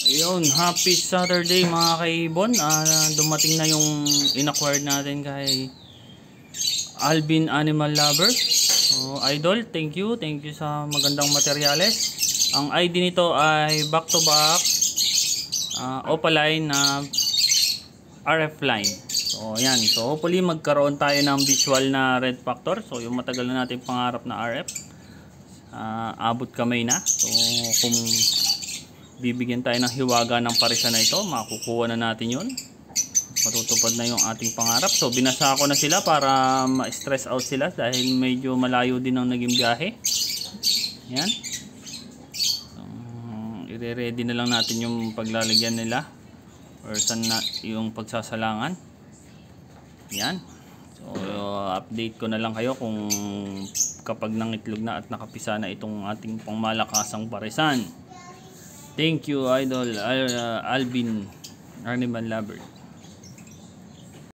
Ayun, happy Saturday mga kaibon. Dumating na yung in-acquired natin kay Alvin Animal Lover. So, idol, thank you. Thank you sa magandang materyales. Ang ID nito ay back to back opaline na RF line. So, yan. So, hopefully magkaroon tayo ng visual na red factor. So, yung matagal na natin pangarap na RF. Abot kamay na. So, kung bibigyan tayo ng hiwaga ng parisa na ito, makukuha na natin yun. Matutupad na yung ating pangarap. So, binasa ko na sila para ma-stress out sila dahil medyo malayo din ang naging biyahe. Yan. I-ready na lang natin yung paglalagyan nila or saan na yung pagsasalangan. Yan. So, update ko na lang kayo kung kapag nangitlog na at nakapisa na itong ating pangmalakasang parisan. Thank you, Idol Alvin Animal Lover.